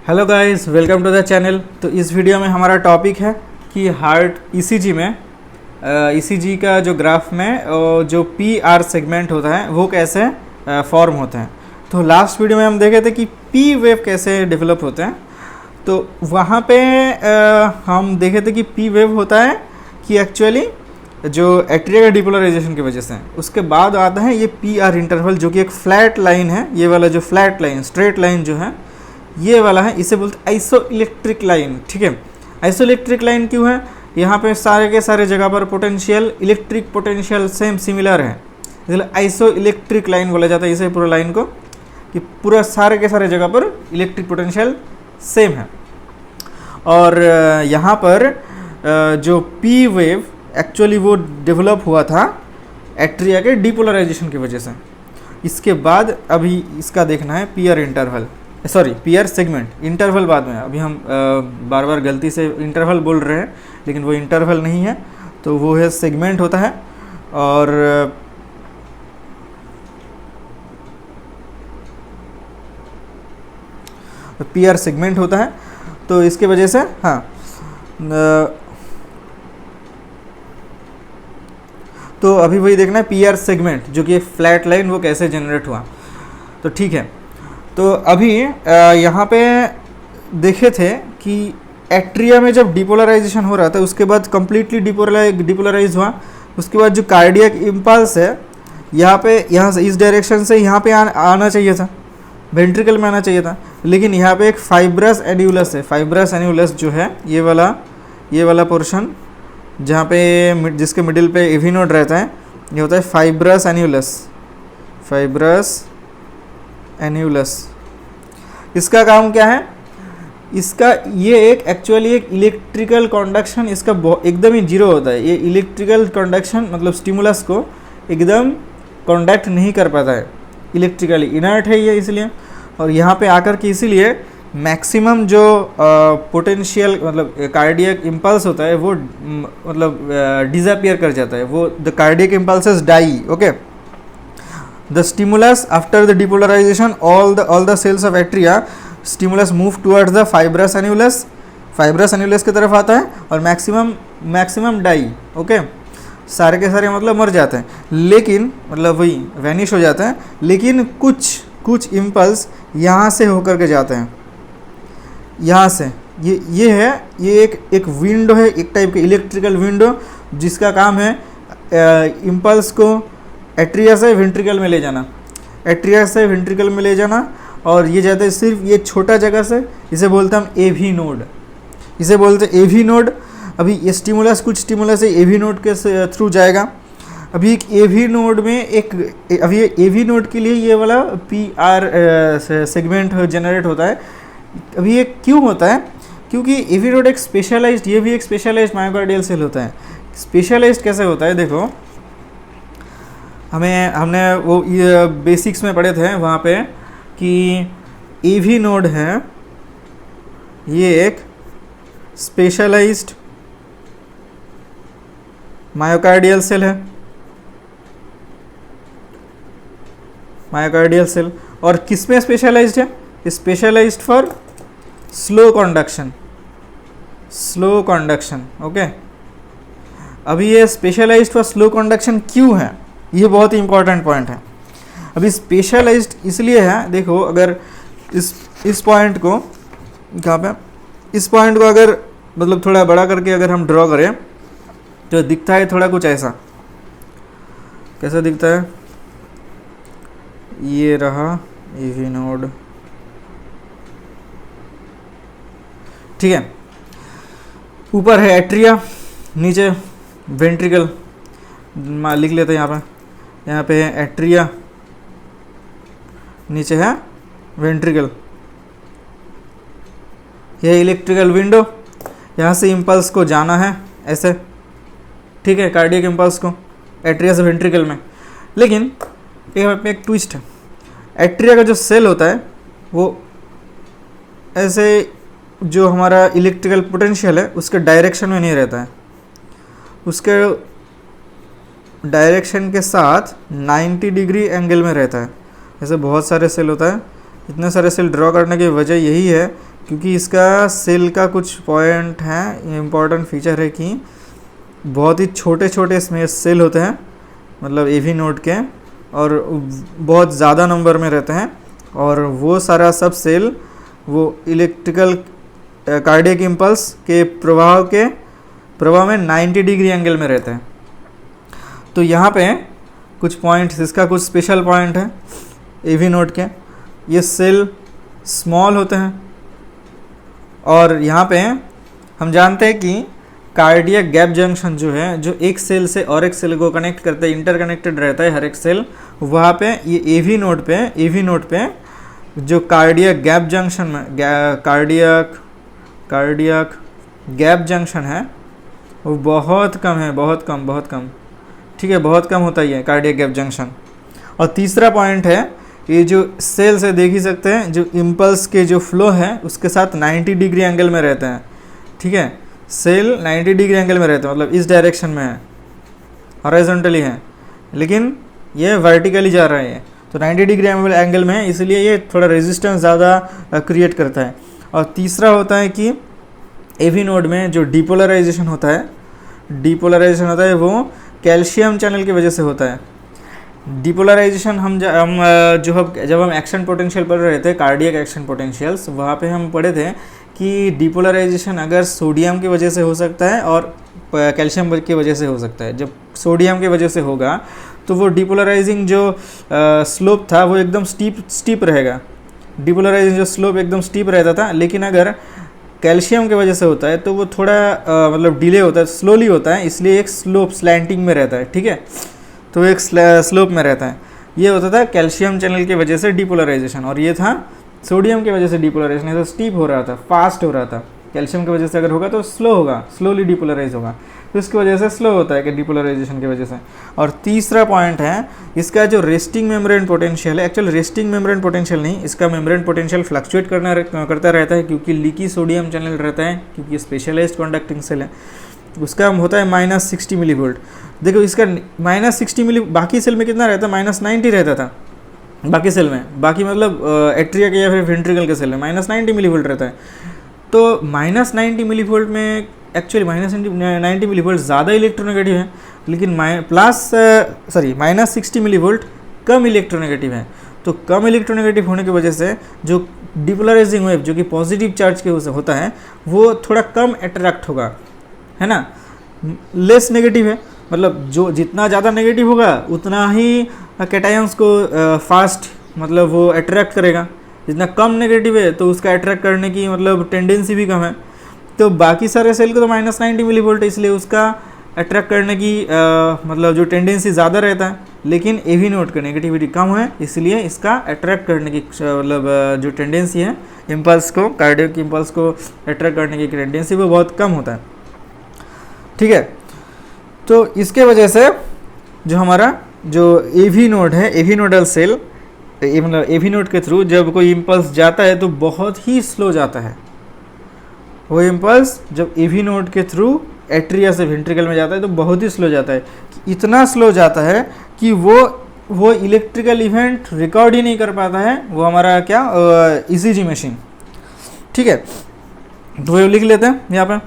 Hello guys, welcome to the channel. तो इस video में हमारा टॉपिक है कि हार्ट ईसीजी में ईसीजी का जो ग्राफ में जो पी आर सेगमेंट होता है वो कैसे फॉर्म होते हैं। तो लास्ट वीडियो में हम देखे थे कि पी वेव कैसे डेवलप होते हैं। तो वहाँ पे हम देखे थे कि पी वेव होता है कि एक्चुअली जो एट्रिया का डिपोलराइजेशन की वजह से। उसके बाद आता है ये पी आर इंटरवल, जो कि एक फ्लैट लाइन है। ये वाला जो फ्लैट लाइन, स्ट्रेट लाइन जो है ये वाला है, इसे बोलते हैं आइसो इलेक्ट्रिक लाइन। ठीक है, आइसो इलेक्ट्रिक लाइन क्यों है? यहाँ पे सारे के सारे जगह पर potential, electric potential same similar है, इसलिए आइसो इलेक्ट्रिक लाइन बोला जाता है इसे पूरा लाइन को, कि पूरा सारे के सारे जगह पर इलेक्ट्रिक पोटेंशियल सेम है। और यहाँ पर जो पी वेव एक्चुअली वो डेवलप हुआ था एट्रिया के डिपोलराइजेशन की वजह से। इसके बाद अभी इसका देखना है P R interval, sorry P R segment. Interval बाद में, अभी हम बार बार गलती से इंटरवल बोल रहे हैं, लेकिन वो इंटरवल नहीं है, तो वो है सेगमेंट होता है। और पी आर सेगमेंट होता है, तो इसके वजह से हाँ तो अभी वही देखना है पी आर सेगमेंट, जो कि फ्लैट लाइन वो कैसे जनरेट हुआ। तो ठीक है, तो अभी यहाँ पे देखे थे कि एट्रिया में जब डिपोलराइजेशन हो रहा था, उसके बाद कम्प्लीटली डिपोलराइज हुआ। उसके बाद जो कार्डियक इम्पल्स है यहाँ से इस डायरेक्शन से यहाँ पे आना चाहिए था, वेंट्रिकल में आना चाहिए था, लेकिन यहाँ पे एक फाइब्रस एन्यूलस है। फाइब्रस एन्यूलस जो है ये वाला पोर्शन, जहाँ पे जिसके मिडिल पे एवी नोड रहता है, ये होता है फाइब्रस एन्यूलस। इसका काम क्या है? इसका ये एक्चुअली एक इलेक्ट्रिकल कंडक्शन इसका एकदम ही जीरो होता है। ये इलेक्ट्रिकल कंडक्शन मतलब स्टिमुलस को एकदम कंडक्ट नहीं कर पाता है, इलेक्ट्रिकली इनर्ट है ये इसलिए। और यहाँ पे आकर के इसीलिए मैक्सिमम जो पोटेंशियल मतलब कार्डियक इम्पल्स होता है वो मतलब डिसअपियर कर जाता है, वो the cardiac impulses die. Okay, the stimulus after the depolarization, all the cells of atria stimulus move towards the fibrous annulus की तरफ आता है और मैक्सिमम डाई। ओके, सारे के सारे मतलब मर जाते हैं, लेकिन मतलब वही वैनिश हो जाते हैं, लेकिन कुछ इम्पल्स यहाँ से होकर के जाते हैं। यहाँ से ये एक विंडो है, एक टाइप के इलेक्ट्रिकल विंडो, जिसका काम है इम्पल्स को एट्रिया से वेंट्रिकल में ले जाना। और ये जाते हैं सिर्फ ये छोटा जगह से, इसे बोलते हैं हम एवी नोड। अभी ये स्टिमुलस, कुछ स्टिमुलस है एवी नोड के थ्रू जाएगा। अभी एक एवी नोड में अभी एवी नोड के लिए ये वाला पी आर सेगमेंट जनरेट होता है। अभी ये क्यों होता है? क्योंकि एवी नोड एक स्पेशलाइज्ड, ये भी एक स्पेशलाइज्ड मायोकार्डियल सेल होता है। स्पेशलाइज्ड कैसे होता है? देखो, हमने वो बेसिक्स में पढ़े थे वहाँ पे कि एवी नोड है, ये एक स्पेशलाइज्ड मायोकार्डियल सेल है, मायोकार्डियल सेल। और किस में स्पेशलाइज्ड है? Specialised for slow conduction. Okay, अभी ये स्पेशलाइज्ड फॉर स्लो कंडक्शन क्यों है? ये बहुत ही इंपॉर्टेंट पॉइंट है। अभी स्पेशलाइज्ड इसलिए है, देखो अगर इस पॉइंट को कहाँ पे, इस पॉइंट को अगर मतलब थोड़ा बड़ा करके अगर हम ड्रॉ करें तो दिखता है थोड़ा कुछ ऐसा। कैसा दिखता है? ये रहा एवी नोड, ठीक है। ऊपर है एट्रिया, नीचे वेंट्रिकल, लिख लेते हैं यहाँ पे है एट्रिया, नीचे है वेंट्रिकल। ये इलेक्ट्रिकल विंडो, यहाँ से इम्पल्स को जाना है ऐसे, ठीक है, कार्डियक इम्पल्स को एट्रिया से वेंट्रिकल में। लेकिन एक ट्विस्ट है, एट्रिया का जो सेल होता है वो ऐसे जो हमारा इलेक्ट्रिकल पोटेंशियल है उसके डायरेक्शन में नहीं रहता है, उसके डायरेक्शन के साथ 90 डिग्री एंगल में रहता है। ऐसे बहुत सारे सेल होता है। इतने सारे सेल ड्रॉ करने की वजह यही है क्योंकि इसका सेल का कुछ पॉइंट है, इम्पॉर्टेंट फीचर है कि बहुत ही छोटे छोटे इसमें सेल होते हैं, मतलब एवी नोड के, और बहुत ज़्यादा नंबर में रहते हैं, और वो सारा सब सेल वो इलेक्ट्रिकल कार्डियक इम्पल्स के प्रवाह में 90 डिग्री एंगल में रहते हैं। तो यहाँ पे कुछ पॉइंट्स, इसका कुछ स्पेशल पॉइंट है एवी नोड के। ये सेल स्मॉल होते हैं, और यहाँ पे हम जानते हैं कि कार्डियक गैप जंक्शन जो है, जो एक सेल से और एक सेल को कनेक्ट करते हैं, इंटरकनेक्टेड रहता है हर एक सेल, वहाँ पे ये एवी नोड पे जो कार्डियक गैप जंक्शन में कार्डियक गैप जंक्शन है वो बहुत कम है, बहुत कम, ठीक है, बहुत कम होता ही है कार्डियक गैप जंक्शन। और तीसरा पॉइंट है, ये जो सेल से देख ही सकते हैं, जो इम्पल्स के जो फ्लो है उसके साथ 90 डिग्री एंगल में रहते हैं, ठीक है, सेल 90 डिग्री एंगल में रहते हैं, मतलब इस डायरेक्शन में है, हॉरिजॉन्टली है, लेकिन ये वर्टिकली जा रहा है, तो 90 डिग्री एंगल में है, इसलिए ये थोड़ा रेजिस्टेंस ज़्यादा क्रिएट करता है। और तीसरा होता है कि एवी नोड में जो डिपोलराइजेशन होता है वो कैल्शियम चैनल की वजह से होता है। डिपोलराइजेशन जब हम एक्शन पोटेंशियल पढ़ रहे थे, कार्डियक एक्शन पोटेंशियल्स, वहाँ पे हम पढ़े थे कि डिपोलराइजेशन अगर सोडियम की वजह से हो सकता है और कैल्शियम की वजह से हो सकता है। जब सोडियम की वजह से होगा तो वो डिपोलराइजिंग जो स्लोप था वो एकदम स्टीप रहेगा, डिपोलराइजिंग जो स्लोप एकदम स्टीप रहता था, लेकिन अगर कैल्शियम की वजह से होता है तो वो थोड़ा मतलब डिले होता है, स्लोली होता है, इसलिए एक स्लोप स्लैंटिंग में रहता है, ठीक है, तो एक स्लोप में रहता है। ये होता था कैल्शियम चैनल की वजह से डिपोलराइजेशन, और ये था सोडियम की वजह से डिपोलराइजेशन, ये तो स्टीप हो रहा था, फास्ट हो रहा था। कैल्शियम की वजह से अगर होगा तो स्लो होगा, स्लोली डिपोलराइज होगा, तो इसकी वजह से स्लो होता है कि डिपोलराइजेशन की वजह से। और तीसरा पॉइंट है इसका जो रेस्टिंग मेम्ब्रेन पोटेंशियल है, एक्चुअल रेस्टिंग मेम्ब्रेन पोटेंशियल नहीं, इसका मेम्ब्रेन पोटेंशियल फ्लक्चुएट करता रहता है, क्योंकि लीकी सोडियम चैनल रहता है, क्योंकि स्पेशलाइज्ड कंडक्टिंग सेल है, उसका होता है -60 मिली वोल्ट। देखो इसका -60 मिली, बाकी सेल में कितना रहता है, -90 रहता था बाकी सेल में, बाकी मतलब एट्रिया के या फिर वेंट्रिकल के सेल में -90 मिली वोल्ट रहता है। तो -90 मिली वोल्ट में एक्चुअली -90 मिली वोल्ट ज़्यादा इलेक्ट्रोनेगेटिव है, लेकिन -60 मिली वोल्ट कम इलेक्ट्रोनेगेटिव है। तो कम इलेक्ट्रोनेगेटिव होने की वजह से जो डिपोलराइजिंग वेव जो कि पॉजिटिव चार्ज के होता है वो थोड़ा कम अट्रैक्ट होगा, है ना, लेस नेगेटिव है, मतलब जो जितना ज़्यादा नेगेटिव होगा उतना ही कैटायंस को फास्ट मतलब वो अट्रैक्ट करेगा, जितना कम नेगेटिव है तो उसका अट्रैक्ट करने की मतलब टेंडेंसी भी कम है। तो बाकी सारे सेल को तो -90 मिली वोल्ट है, इसलिए उसका अट्रैक्ट करने की मतलब जो टेंडेंसी ज़्यादा रहता है, लेकिन एवी नोड का नेगेटिविटी कम है, इसलिए इसका अट्रैक्ट करने की मतलब जो टेंडेंसी है इम्पल्स को, कार्डियक इम्पल्स को अट्रैक्ट करने की टेंडेंसी वो बहुत कम होता है, ठीक है। तो इसके वजह से जो हमारा जो एवी नोड है, एवी नोडल सेल, मतलब एवी नोड के थ्रू जब कोई इम्पल्स जाता है तो बहुत ही स्लो जाता है। वो इम्पल्स जब एवी नोड के थ्रू एट्रिया से वेंट्रिकल में जाता है तो बहुत ही स्लो जाता है, इतना स्लो जाता है कि वो इलेक्ट्रिकल इवेंट रिकॉर्ड ही नहीं कर पाता है वो हमारा क्या ईसीजी मशीन, ठीक है। तो वो लिख लेते हैं यहाँ पे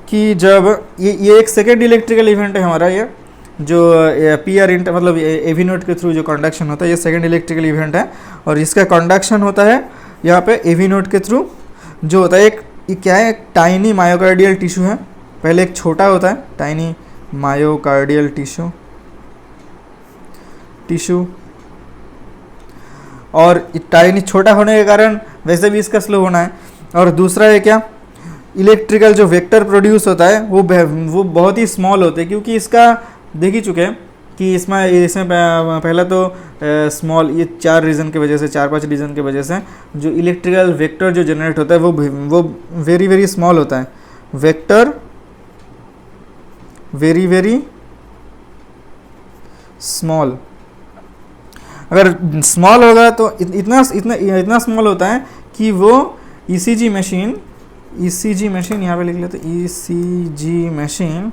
कि जब ये एक सेकेंड इलेक्ट्रिकल इवेंट है हमारा, ये जो पीआर मतलब एवी नोड के थ्रू जो कंडक्शन होता है, ये सेकेंड इलेक्ट्रिकल इवेंट है, और इसका कंडक्शन होता है यहाँ पे एवी नोड के थ्रू जो होता है एक क्या है, एक टाइनी मायोकार्डियल टिश्यू है, पहले एक छोटा होता है टाइनी मायोकार्डियल टिश्यू, और टाइनी छोटा होने के कारण वैसे भी इसका स्लो होना है। और दूसरा है क्या, इलेक्ट्रिकल जो वेक्टर प्रोड्यूस होता है वो बहुत ही स्मॉल होते हैं, क्योंकि इसका देख ही चुके हैं कि इसमें पहला तो स्मॉल, ये 4 रीज़न की वजह से, 4-5 रीज़न की वजह से जो इलेक्ट्रिकल वेक्टर जो जनरेट होता है वो वेरी वेरी स्मॉल होता है, वेक्टर वेरी स्मॉल। अगर स्मॉल होगा तो इतना स्मॉल होता है कि वो ईसीजी मशीन यहाँ पे लिख लेते, ECG machine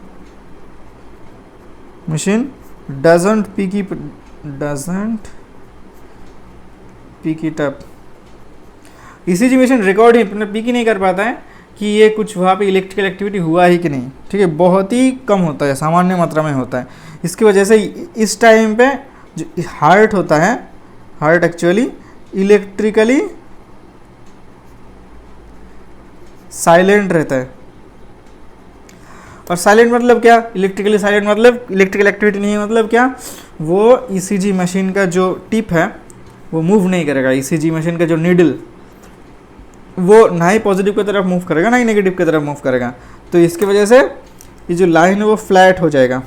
doesn't pick it up, ECG machine record ही पिक ही नहीं कर पाता है कि ये कुछ वहाँ पे इलेक्ट्रिकल एक्टिविटी हुआ ही कि नहीं, ठीक है, बहुत ही कम होता है, सामान्य मात्रा में होता है। इसकी वजह से इस टाइम पे जो हार्ट होता है, हार्ट एक्चुअली इलेक्ट्रिकली साइलेंट रहता है। और साइलेंट मतलब क्या? इलेक्ट्रिकली साइलेंट मतलब इलेक्ट्रिकल एक्टिविटी नहीं है, मतलब क्या? वो ईसीजी मशीन का जो टिप है वो मूव नहीं करेगा। ईसीजी मशीन का जो नीडल वो ना ही पॉजिटिव की तरफ मूव करेगा ना ही नेगेटिव की तरफ मूव करेगा। तो इसकी वजह से ये जो लाइन है वो फ्लैट हो जाएगा,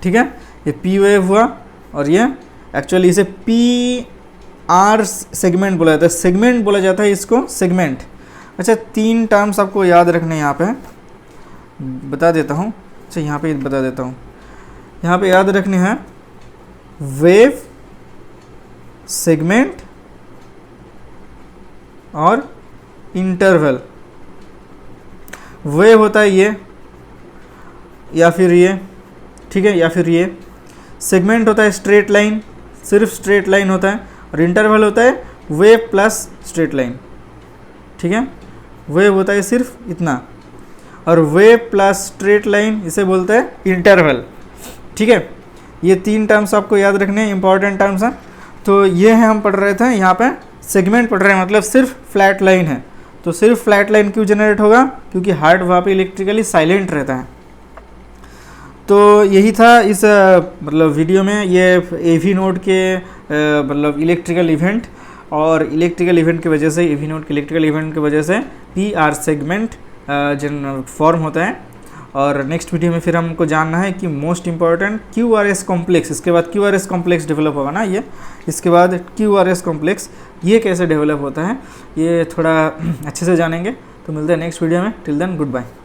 ठीक है। ये पी वेव हुआ और ये एक्चुअली इसे पी आर सेगमेंट बोला जाता है। सेगमेंट बोला जाता है इसको, सेगमेंट। अच्छा, 3 टर्म्स आपको याद रखने यहाँ पे बता देता हूँ। अच्छा, यहाँ पे बता देता हूँ, यहाँ पे याद रखने हैं वेव, सेगमेंट और इंटरवल। वेव होता है ये या फिर ये, ठीक है, या फिर ये। सेगमेंट होता है स्ट्रेट लाइन, सिर्फ स्ट्रेट लाइन होता है। और इंटरवल होता है वेव प्लस स्ट्रेट लाइन, ठीक है। वेव होता है सिर्फ इतना, और वेव प्लस स्ट्रेट लाइन इसे बोलते हैं इंटरवल, ठीक है। ये 3 टर्म्स आपको याद रखने हैं, इंपॉर्टेंट टर्म्स हैं। तो ये है, हम पढ़ रहे थे यहाँ पे सेगमेंट पढ़ रहे हैं, मतलब सिर्फ फ्लैट लाइन है। तो सिर्फ फ्लैट लाइन क्यों जनरेट होगा? क्योंकि हार्ट वहाँ पे इलेक्ट्रिकली साइलेंट रहता है। तो यही था इस मतलब वीडियो में, ये एवी नोड के मतलब इलेक्ट्रिकल इवेंट, और इलेक्ट्रिकल इवेंट की वजह से, एवी नोड के इलेक्ट्रिकल इवेंट की वजह से पी आर सेगमेंट जन फॉर्म होता है। और नेक्स्ट वीडियो में फिर हमको जानना है कि most important Q R S complex, इसके बाद Q R S complex develop होगा ना ये, इसके बाद क्यू आर एस कॉम्प्लेक्स ये कैसे डेवलप होता है, ये थोड़ा अच्छे से जानेंगे। तो मिलते हैं नेक्स्ट वीडियो में। Till then, good bye.